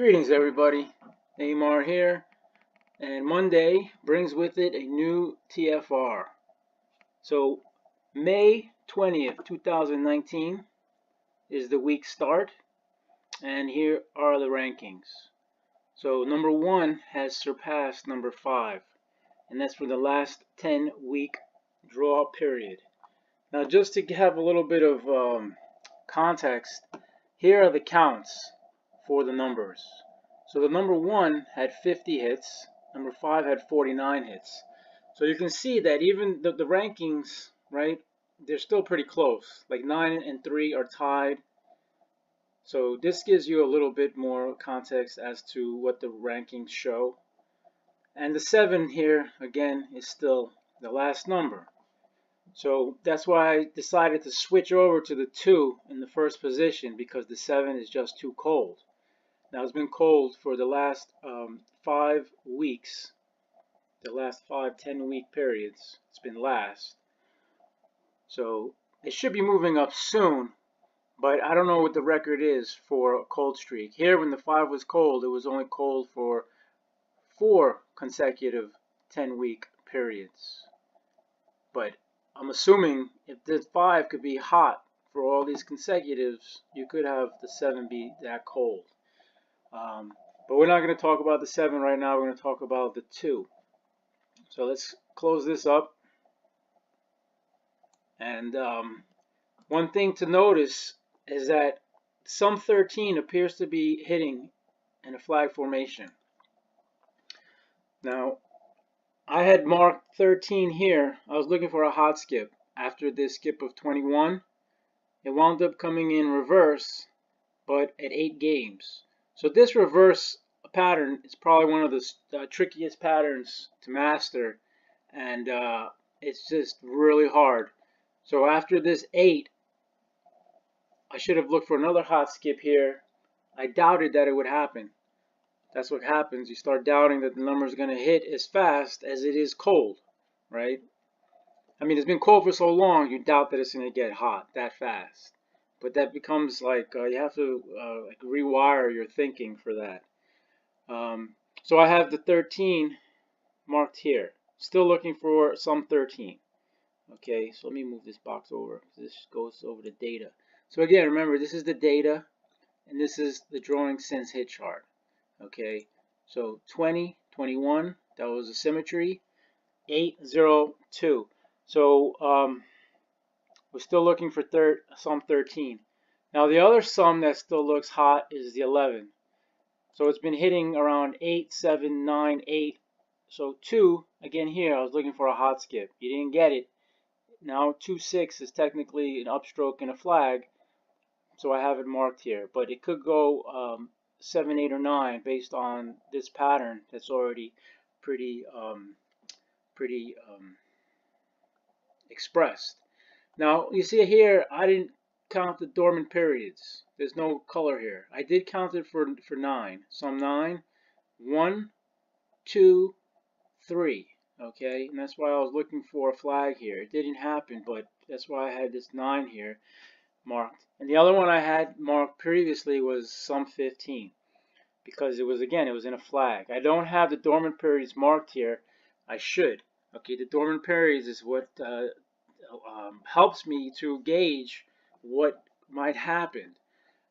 Greetings everybody, Neymar here, and Monday brings with it a new TFR. So May 20th, 2019 is the week start, and here are the rankings. So number 1 has surpassed number 5, and that's for the last 10-week draw period. Now just to have a little bit of context, here are the counts for the numbers. So the number 1 had 50 hits, number 5 had 49 hits. So you can see that even the rankings, right, they're still pretty close. Like 9 and 3 are tied. So this gives you a little bit more context as to what the rankings show. And the 7 here, again, is still the last number. So that's why I decided to switch over to the 2 in the first position, because the 7 is just too cold. Now it's been cold for the last 5 weeks, the last 10-week periods. It's been last. So it should be moving up soon, but I don't know what the record is for a cold streak. Here when the 5 was cold, it was only cold for 4 consecutive 10-week periods. But I'm assuming if this 5 could be hot for all these consecutives, you could have the 7 be that cold. But we're not going to talk about the 7 right now. We're going to talk about the 2. So let's close this up. And one thing to notice is that sum 13 appears to be hitting in a flag formation. Now, I had marked 13 here. I was looking for a hot skip. After this skip of 21, it wound up coming in reverse, but at 8 games. So this reverse pattern is probably one of the trickiest patterns to master, and it's just really hard. So after this 8, I should have looked for another hot skip here. I doubted that it would happen. That's what happens. You start doubting that the number is going to hit as fast as it is cold, right? I mean, it's been cold for so long, you doubt that it's going to get hot that fast. But that becomes like you have to like rewire your thinking for that. So I have the 13 marked here. Still looking for sum 13. Okay, so let me move this box over. This goes over the data. So again, remember, this is the data, and this is the drawing since hit chart. Okay, so 20, 21, that was a symmetry. 8, 0, 2. So we're still looking for sum 13. Now the other sum that still looks hot is the 11. So it's been hitting around 8, 7, 9, 8. So 2, again here, I was looking for a hot skip. You didn't get it. Now 2, 6 is technically an upstroke and a flag. So I have it marked here. But it could go 7, 8, or 9 based on this pattern that's already pretty expressed. Now you see here, I didn't count the dormant periods. There's no color here. I did count it for 9. Sum 9, 1, 2, 3. Okay, and that's why I was looking for a flag here. It didn't happen, but that's why I had this 9 here marked. And the other one I had marked previously was sum 15, because it was, again, it was in a flag. I don't have the dormant periods marked here. I should. Okay, the dormant periods is what helps me to gauge what might happen.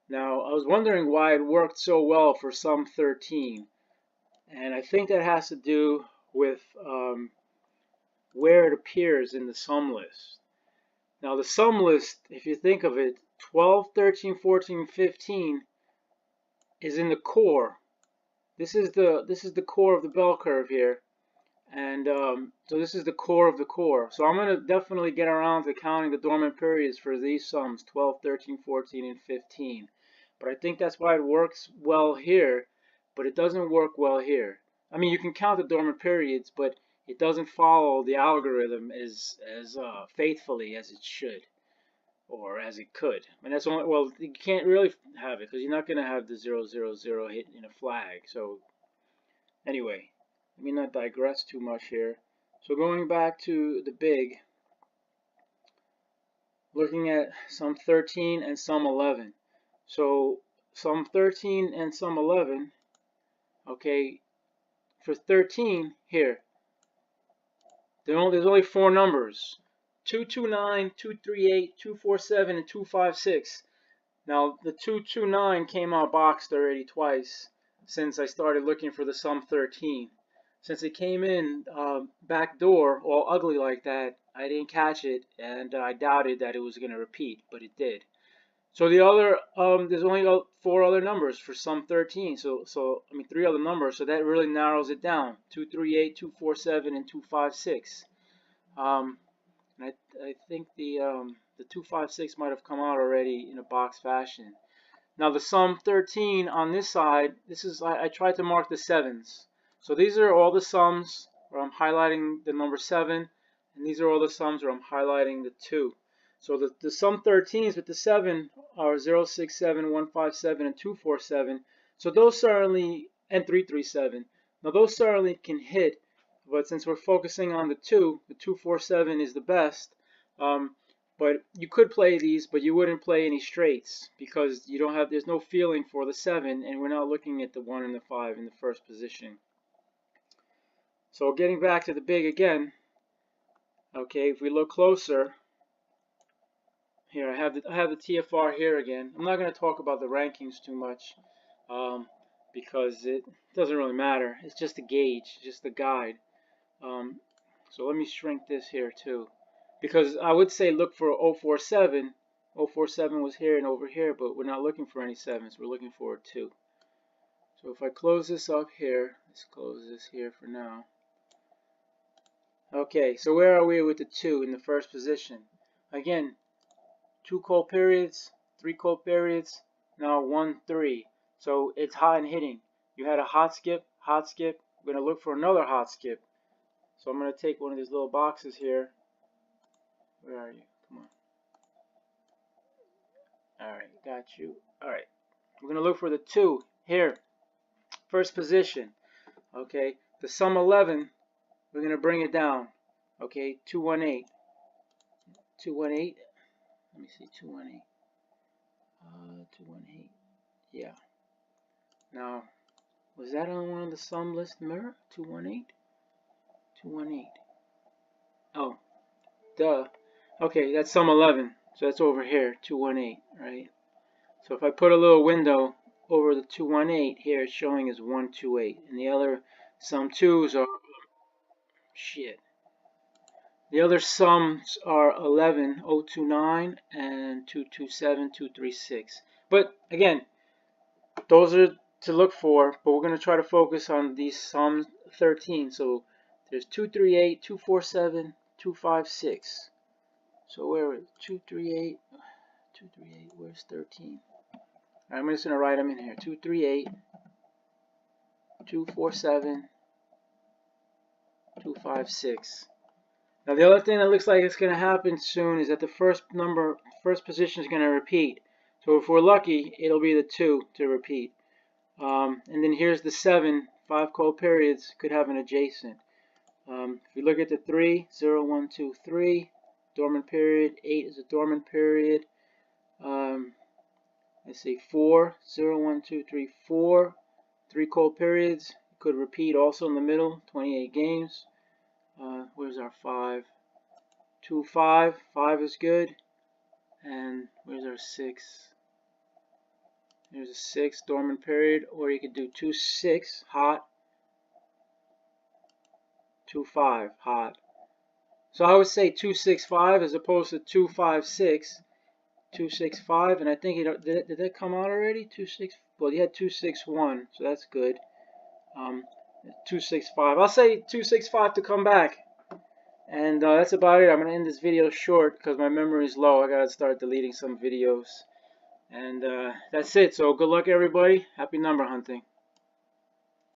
Now, I was wondering why it worked so well for sum 13, and I think that has to do with where it appears in the sum list. Now, the sum list, if you think of it, 12, 13, 14, 15 is in the core. This is the core of the bell curve here. And so this is the core of the core. So I'm going to definitely get around to counting the dormant periods for these sums, 12, 13, 14, and 15. But I think that's why it works well here, but it doesn't work well here. I mean, you can count the dormant periods, but it doesn't follow the algorithm as faithfully as it should, or as it could. And that's only, well, you can't really have it, because you're not going to have the 0, 0, 0 hit in a flag. So anyway, let me not digress too much here. So going back to the big, looking at sum 13 and sum 11. So sum 13 and sum 11 Okay, for 13 here, there's only 4 numbers: 229, 238, 247, and 256. Now the 229 came out boxed already twice since I started looking for the sum 13. Since it came in back door all ugly like that, I didn't catch it, and I doubted that it was going to repeat, but it did. So the other, there's only 4 other numbers for sum 13. So I mean 3 other numbers. So that really narrows it down: 238, 247, and 256. And I think the 256 might have come out already in a box fashion. Now the sum 13 on this side, this is I tried to mark the 7s. So these are all the sums where I'm highlighting the number 7, and these are all the sums where I'm highlighting the 2. So the sum 13s with the 7 are 0, 6, 7, 1, 5, 7, and 2, 4, 7. So those certainly, and 3, 3, 7. Now those certainly can hit, but since we're focusing on the 2, 4, 7 is the best. But you could play these, but you wouldn't play any straights because you don't have, there's no feeling for the 7, and we're not looking at the 1 and the 5 in the first position. So getting back to the big again, okay, if we look closer, here I have the TFR here again. I'm not going to talk about the rankings too much because it doesn't really matter. It's just a gauge, just a guide. So let me shrink this here too, because I would say look for 047. 047 was here and over here, but we're not looking for any 7s. We're looking for a 2. So if I close this up here, let's close this here for now. Okay, so where are we with the 2 in the first position? Again, 2 cold periods, 3 cold periods, now 1, 3. So it's hot and hitting. You had a hot skip, hot skip. We're going to look for another hot skip. So I'm going to take one of these little boxes here. Where are you? Come on. Alright, got you. Alright. We're going to look for the 2 here. First position. Okay. The sum 11, we're going to bring it down. Okay. 218. 218. Let me see. 218. 218. Yeah. Now, was that on one of the sum list mirror? 218? 218. Oh, duh. Okay, that's sum 11. So that's over here, 218, right? So if I put a little window over the 218, here it's showing as 128. And the other sum 2s are, shit. The other sums are 11, 029, and 227, 236. But again, those are to look for, but we're going to try to focus on these sums 13. So there's 238, 247, 256. So where is 238? 238, where's 13? I'm just going to write them in here. 238, 247, 256. Now the other thing that looks like it's going to happen soon is that the first position is going to repeat. So if we're lucky, it'll be the 2 to repeat. And then here's the 7, 5 cold periods could have an adjacent. If you look at the 3, 0, 1, 2, 3, dormant period, 8 is a dormant period. Let's see, 4, 0, 1, 2, 3, 4, 3 cold periods. Could repeat also in the middle, 28 games. Where's our 5? 2, 5, 5 is good. And where's our 6? There's a 6, dormant period. Or you could do 2, 6, hot. 2, 5, hot. So I would say 2, 6, 5 as opposed to 2, 5, 6. 2, 6, 5, and I think did that come out already? 2, 6. Well, you had 2, 6, 1, so that's good. 2, 6, 5. I'll say 2, 6, 5 to come back. And that's about it. I'm gonna end this video short because my memory is low. I gotta start deleting some videos. And that's it. So good luck, everybody. Happy number hunting.